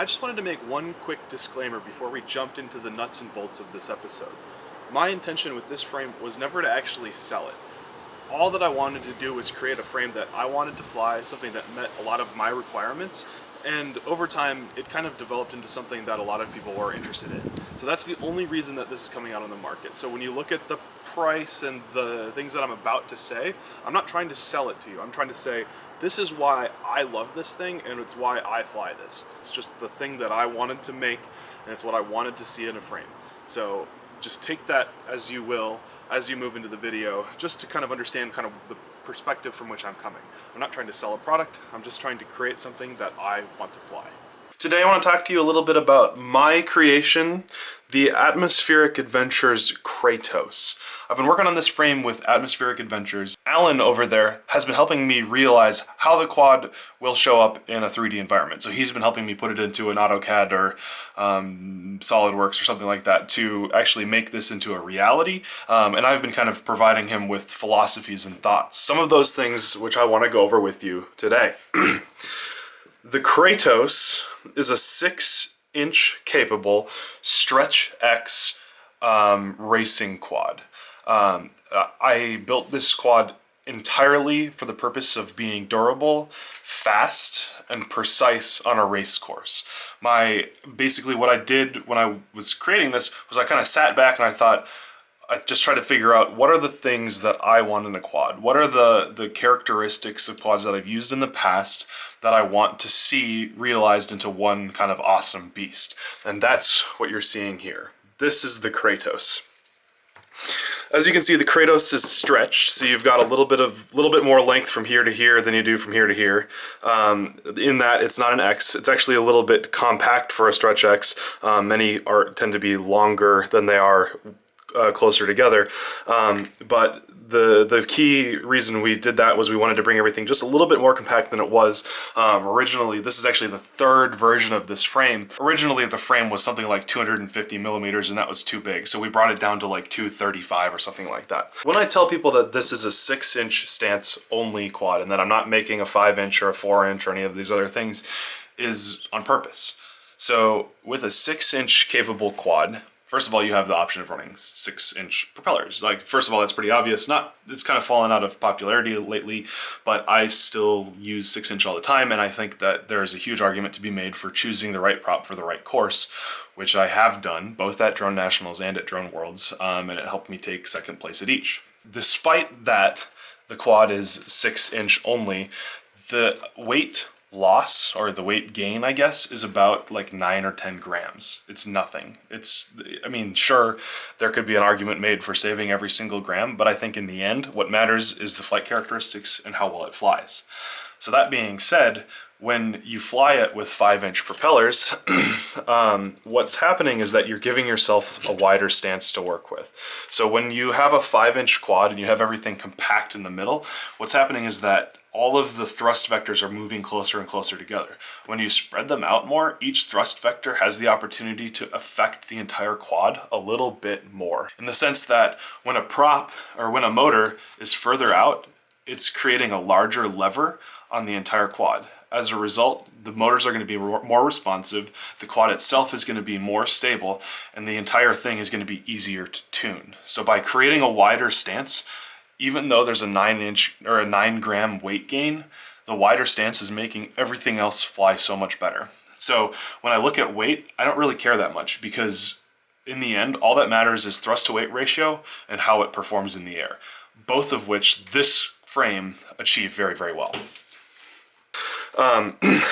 I just wanted to make one quick disclaimer before we jumped into the nuts and bolts of this episode. My intention with this frame was never to actually sell it. All that I wanted to do was create a frame that I wanted to fly, something that met a lot of my requirements, and over time it kind of developed into something that a lot of people were interested in. So that's the only reason that this is coming out on the market. So when you look at the price and the things that I'm about to say, I'm not trying to sell it to you. I'm trying to say, this is why I love this thing and it's why I fly this. It's just the thing that I wanted to make and it's what I wanted to see in a frame. So just take that as you will as you move into the video, just to kind of understand kind of the perspective from which I'm coming. I'm not trying to sell a product, I'm just trying to create something that I want to fly. Today I want to talk to you a little bit about my creation, the Atmospheric Adventures Kratos. I've been working on this frame with Atmospheric Adventures. Alan over there has been helping me realize how the quad will show up in a 3D environment. So he's been helping me put it into an AutoCAD or SolidWorks or something like that to actually make this into a reality. And I've been kind of providing him with philosophies and thoughts. Some of those things which I want to go over with you today. The Kratos is a 6-inch capable Stretch X racing quad. I built this quad entirely for the purpose of being durable, fast, and precise on a race course. Basically what I did when I was creating this was I kind of sat back and I thought, I just tried to figure out what are the things that I want in a quad? What are the characteristics of quads that I've used in the past that I want to see realized into one kind of awesome beast? And that's what you're seeing here. This is the Kratos. As you can see, the Kratos is stretched, so you've got a little bit more length from here to here than you do from here to here. In that it's not an X, it's actually a little bit compact for a Stretch X. Many tend to be longer than they are closer together, but the key reason we did that was we wanted to bring everything just a little bit more compact than it was originally. This is actually the third version of this frame. Originally the frame was something like 250 millimeters and that was too big, so we brought it down to like 235 or something like that. When I tell people that this is a 6-inch stance only quad and that I'm not making a 5-inch or a 4-inch or any of these other things, is on purpose. So with a 6-inch capable quad, first of all, you have the option of running 6-inch propellers. Like, first of all, that's pretty obvious. It's kind of fallen out of popularity lately, but I still use 6-inch all the time, and I think that there's a huge argument to be made for choosing the right prop for the right course, which I have done, both at Drone Nationals and at Drone Worlds, and it helped me take second place at each. Despite that, the quad is 6-inch only. The weight loss, or the weight gain, I guess, is about like 9 or 10 grams. It's nothing. I mean, sure, there could be an argument made for saving every single gram, but I think in the end, what matters is the flight characteristics and how well it flies. So that being said, when you fly it with 5-inch propellers, what's happening is that you're giving yourself a wider stance to work with. So when you have a 5-inch quad and you have everything compact in the middle, what's happening is that all of the thrust vectors are moving closer and closer together. When you spread them out more, each thrust vector has the opportunity to affect the entire quad a little bit more. In the sense that when a prop or when a motor is further out, it's creating a larger lever on the entire quad. As a result, the motors are going to be more responsive, the quad itself is going to be more stable, and the entire thing is going to be easier to tune. So by creating a wider stance, even though there's a 9-inch or a 9-gram weight gain, the wider stance is making everything else fly so much better. So when I look at weight, I don't really care that much because in the end, all that matters is thrust to weight ratio and how it performs in the air, both of which this frame achieve very, very well.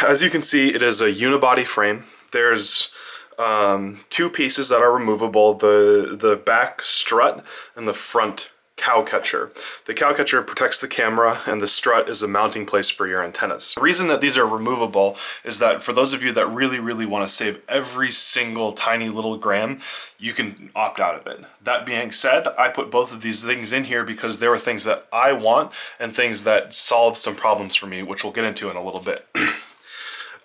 As you can see, it is a unibody frame. There's two pieces that are removable, the back strut and the front cow catcher. The cow catcher protects the camera and the strut is a mounting place for your antennas. The reason that these are removable is that for those of you that really, really want to save every single tiny little gram, you can opt out of it. That being said, I put both of these things in here because there were things that I want and things that solve some problems for me, which we'll get into in a little bit.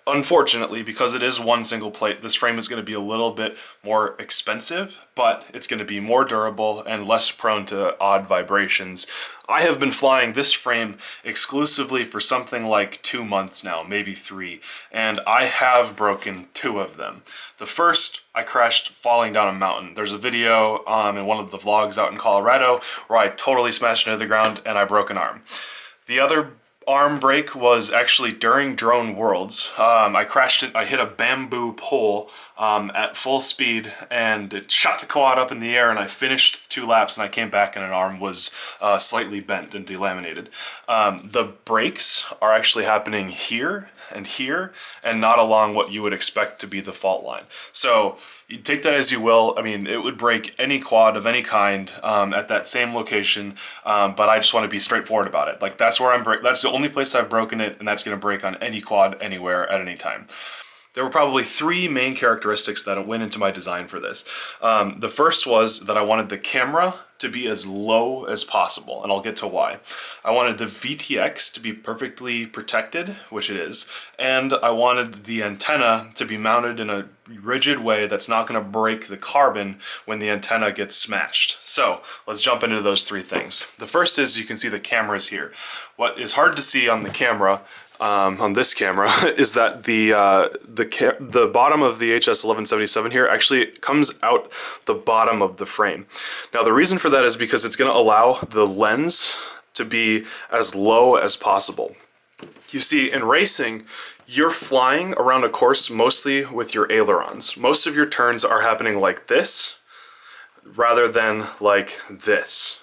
Unfortunately, because it is one single plate, this frame is going to be a little bit more expensive, but it's going to be more durable and less prone to odd vibrations. I have been flying this frame exclusively for something like 2 months now, maybe 3, and I have broken 2 of them. The first, I crashed falling down a mountain. There's a video in one of the vlogs out in Colorado where I totally smashed into the ground and I broke an arm. The other arm break was actually during Drone Worlds. I hit a bamboo pole at full speed and it shot the quad up in the air, and I finished 2 laps and I came back and an arm was slightly bent and delaminated. The breaks are actually happening here and not along what you would expect to be the fault line. So you take that as you will. I mean, it would break any quad of any kind at that same location, but I just want to be straightforward about it. Like, that's where that's the only place I've broken it, and that's going to break on any quad anywhere at any time. There were probably 3 main characteristics that went into my design for this. The first was that I wanted the camera to be as low as possible, and I'll get to why. I wanted the VTX to be perfectly protected, which it is, and I wanted the antenna to be mounted in a rigid way that's not going to break the carbon when the antenna gets smashed. So let's jump into those 3 things. The first is, you can see the cameras here. What is hard to see on the camera, on this camera, is that the bottom of the HS1177 here actually comes out the bottom of the frame. Now the reason for that is because it's going to allow the lens to be as low as possible. You see, in racing, you're flying around a course mostly with your ailerons. Most of your turns are happening like this rather than like this.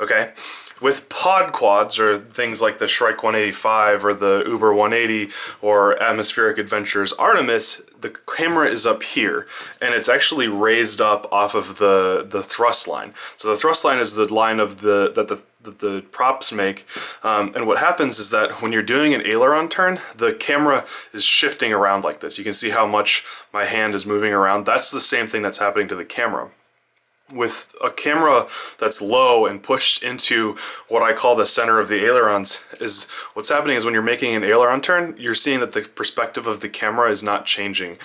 Okay? With pod quads, or things like the Shrike 185 or the Uber 180 or Atmospheric Adventures Artemis, the camera is up here and it's actually raised up off of the thrust line. So the thrust line is the line of that the props make, and what happens is that when you're doing an aileron turn, the camera is shifting around like this. You can see how much my hand is moving around. That's the same thing that's happening to the camera. With a camera that's low and pushed into what I call the center of the ailerons, is what's happening is when you're making an aileron turn, you're seeing that the perspective of the camera is not changing.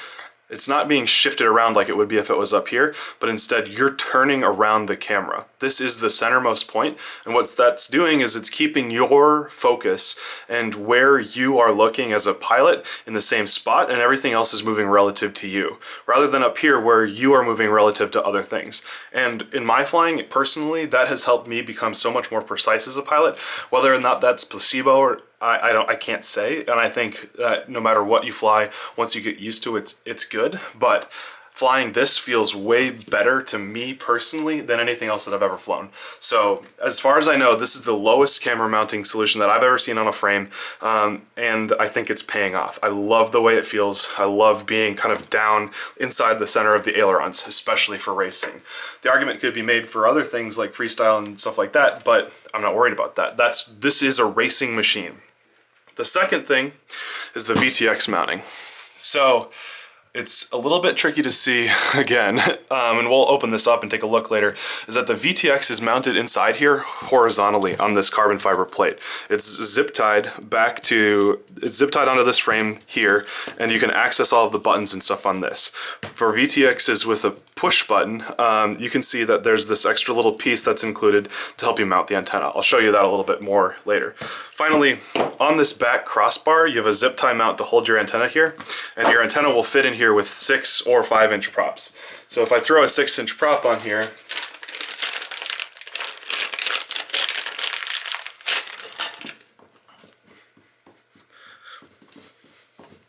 It's not being shifted around like it would be if it was up here, but instead you're turning around the camera. This is the centermost point, and what that's doing is it's keeping your focus and where you are looking as a pilot in the same spot, and everything else is moving relative to you, rather than up here where you are moving relative to other things. And in my flying, personally, that has helped me become so much more precise as a pilot. Whether or not that's placebo or I can't say, and I think that no matter what you fly, once you get used to it, it's good. But flying this feels way better to me personally than anything else that I've ever flown. So as far as I know, this is the lowest camera mounting solution that I've ever seen on a frame, and I think it's paying off. I love the way it feels. I love being kind of down inside the center of the ailerons, especially for racing. The argument could be made for other things like freestyle and stuff like that, but I'm not worried about that. This is a racing machine. The second thing is the VTX mounting. So it's a little bit tricky to see again, and we'll open this up and take a look later, is that the VTX is mounted inside here horizontally on this carbon fiber plate. It's zip tied onto this frame here, and you can access all of the buttons and stuff on this. For VTXs with a push button, you can see that there's this extra little piece that's included to help you mount the antenna. I'll show you that a little bit more later. Finally, on this back crossbar, you have a zip tie mount to hold your antenna here, and your antenna will fit in here with 6 or 5 inch props. So if I throw a 6-inch prop on here,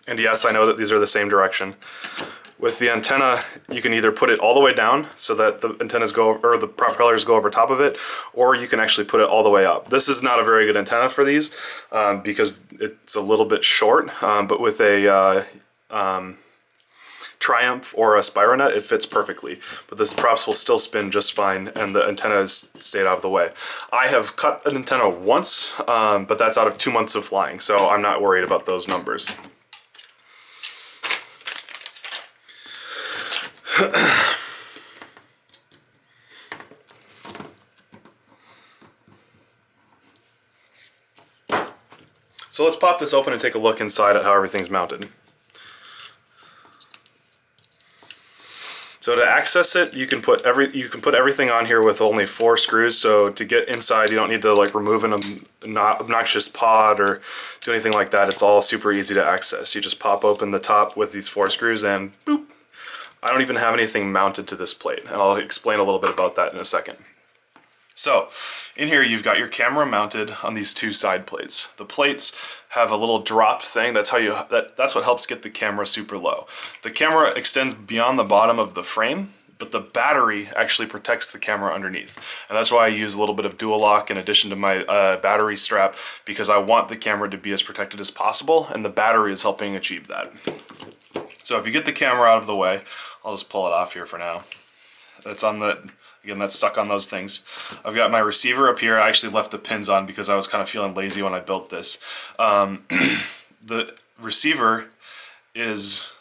and yes, I know that these are the same direction. With the antenna, you can either put it all the way down so that the antennas the propellers go over top of it, or you can actually put it all the way up. This is not a very good antenna for these because it's a little bit short, but with a Triumph or a Spironet, it fits perfectly. But this props will still spin just fine, and the antenna has stayed out of the way. I have cut an antenna once, but that's out of 2 months of flying, so I'm not worried about those numbers. So let's pop this open and take a look inside at how everything's mounted. So to access it, you can put everything on here with only 4 screws. So to get inside, you don't need to like remove an obnoxious pod or do anything like that. It's all super easy to access. You just pop open the top with these 4 screws and boop. I don't even have anything mounted to this plate, and I'll explain a little bit about that in a second. So in here you've got your camera mounted on these 2 side plates. The plates have a little dropped thing. That's what helps get the camera super low. The camera extends beyond the bottom of the frame, but the battery actually protects the camera underneath. And that's why I use a little bit of dual lock in addition to my battery strap, because I want the camera to be as protected as possible, and the battery is helping achieve that. So if you get the camera out of the way, I'll just pull it off here for now. That's on the, again, that's stuck on those things. I've got my receiver up here. I actually left the pins on because I was kind of feeling lazy when I built this. The receiver has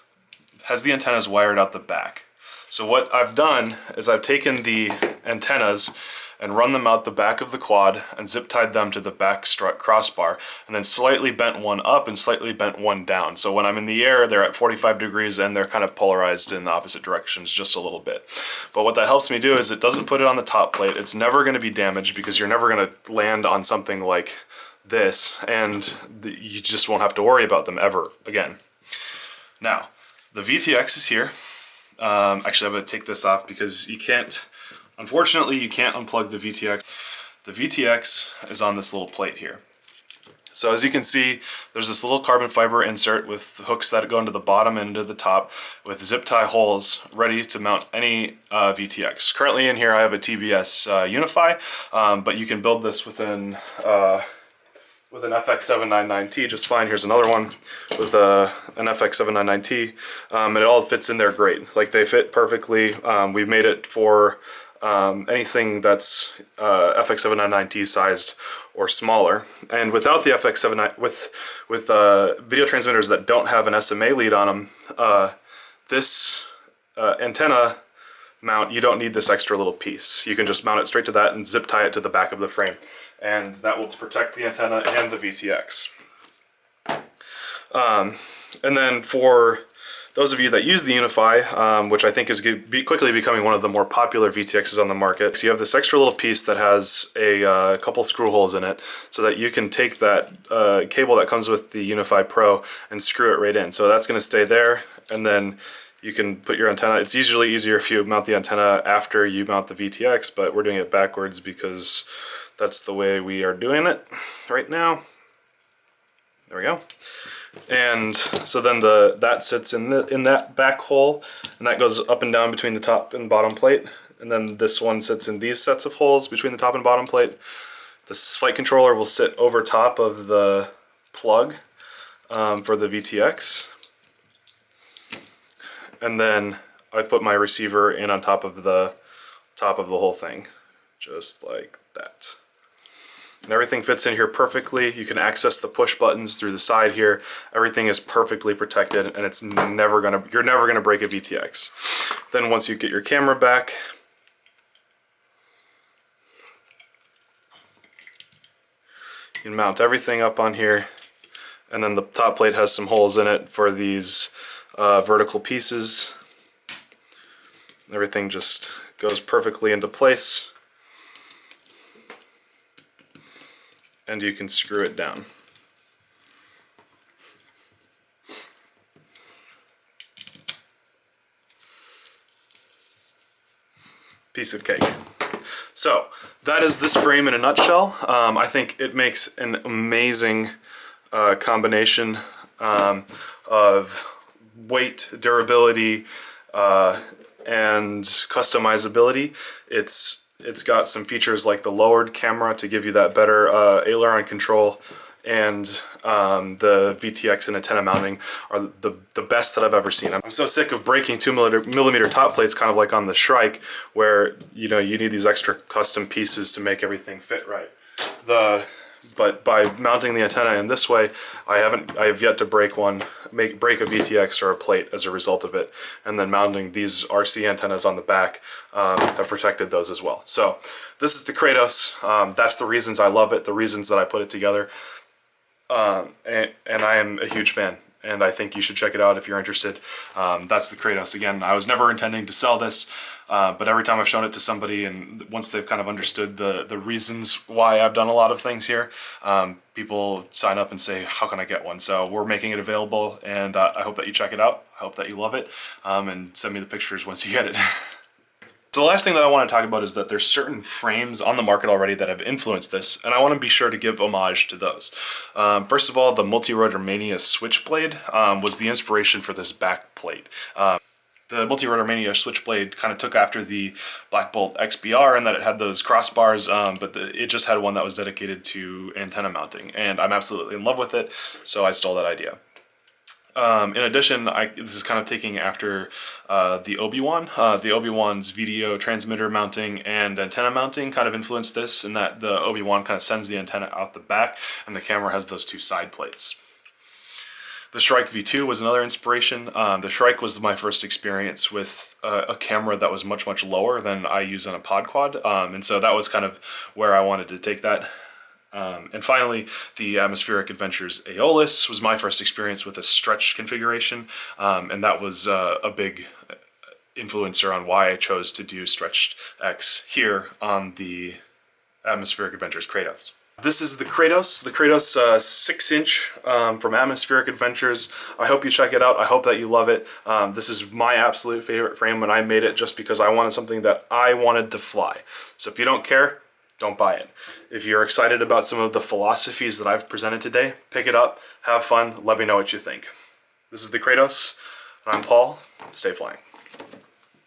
the antennas wired out the back. So what I've done is I've taken the antennas and run them out the back of the quad and zip tied them to the back strut crossbar, and then slightly bent one up and slightly bent one down. So when I'm in the air, they're at 45 degrees and they're kind of polarized in the opposite directions just a little bit. But what that helps me do is it doesn't put it on the top plate. It's never going to be damaged because you're never going to land on something like this, and you just won't have to worry about them ever again. Now, the VTX is here. Actually, I'm going to take this off because unfortunately, you can't unplug the VTX. The VTX is on this little plate here. So as you can see, there's this little carbon fiber insert with hooks that go into the bottom and into the top with zip tie holes ready to mount any VTX. Currently in here, I have a TBS Unify, but you can build this with an FX799T just fine. Here's another one with an FX799T, and it all fits in there great. Like, they fit perfectly. We made it for anything that's FX799T sized or smaller. And without the FX79, with video transmitters that don't have an SMA lead on them, this antenna mount, you don't need this extra little piece. You can just mount it straight to that and zip tie it to the back of the frame, and that will protect the antenna and the VTX. And then for those of you that use the Unify, which I think is quickly becoming one of the more popular VTXs on the market, so you have this extra little piece that has a couple screw holes in it so that you can take that cable that comes with the Unify Pro and screw it right in. So that's going to stay there, and then you can put your antenna. It's usually easier if you mount the antenna after you mount the VTX, but we're doing it backwards because that's the way we are doing it right now. There we go. And so then that sits in that back hole, and that goes up and down between the top and bottom plate. And then this one sits in these sets of holes between the top and bottom plate. This flight controller will sit over top of the plug for the VTX. And then I put my receiver in on top of the whole thing, just like that. And everything fits in here perfectly. You can access the push buttons through the side here. Everything is perfectly protected, and you're never gonna break a VTX. Then once you get your camera back, you can mount everything up on here, and then the top plate has some holes in it for these vertical pieces. Everything just goes perfectly into place, and you can screw it down. Piece of cake. So that is this frame in a nutshell. I think it makes an amazing combination of weight, durability, and customizability. It's got some features like the lowered camera to give you that better aileron control, and the VTX and antenna mounting are the best that I've ever seen. I'm so sick of breaking 2mm top plates, kind of like on the Shrike, where you need these extra custom pieces to make everything fit right. But by mounting the antenna in this way, I have yet to break a VTX or a plate as a result of it. And then mounting these RC antennas on the back have protected those as well. So this is the Kratos. That's the reasons I love it, the reasons that I put it together. And I am a huge fan. and I think you should check it out if you're interested. That's the Kratos. Again, I was never intending to sell this, but every time I've shown it to somebody, and once they've kind of understood the reasons why I've done a lot of things here, people sign up and say, how can I get one? So we're making it available, and I hope that you check it out. I hope that you love it, and send me the pictures once you get it. So the last thing that I want to talk about is that there's certain frames on the market already that have influenced this, and I want to be sure to give homage to those. First of all, the Multi-Rotor Mania Switchblade was the inspiration for this back plate. The Multi-Rotor Mania Switchblade kind of took after the Black Bolt XBR in that it had those crossbars, but it just had one that was dedicated to antenna mounting, and I'm absolutely in love with it, so I stole that idea. In addition, this is kind of taking after the Obi-Wan. The Obi-Wan's video transmitter mounting and antenna mounting kind of influenced this, in that the Obi-Wan kind of sends the antenna out the back, and the camera has those two side plates. The Shrike V2 was another inspiration. The Shrike was my first experience with a camera that was much, much lower than I use on a pod quad, and so that was kind of where I wanted to take that. And finally, the Atmospheric Adventures Aeolus was my first experience with a stretched configuration, and that was a big influencer on why I chose to do Stretched X here on the Atmospheric Adventures Kratos. This is the Kratos 6-inch from Atmospheric Adventures. I hope you check it out. I hope that you love it. This is my absolute favorite frame when I made it, just because I wanted something that I wanted to fly. So if you don't care, don't buy it. If you're excited about some of the philosophies that I've presented today, pick it up, have fun, let me know what you think. This is the Kratos, and I'm Paul. Stay flying.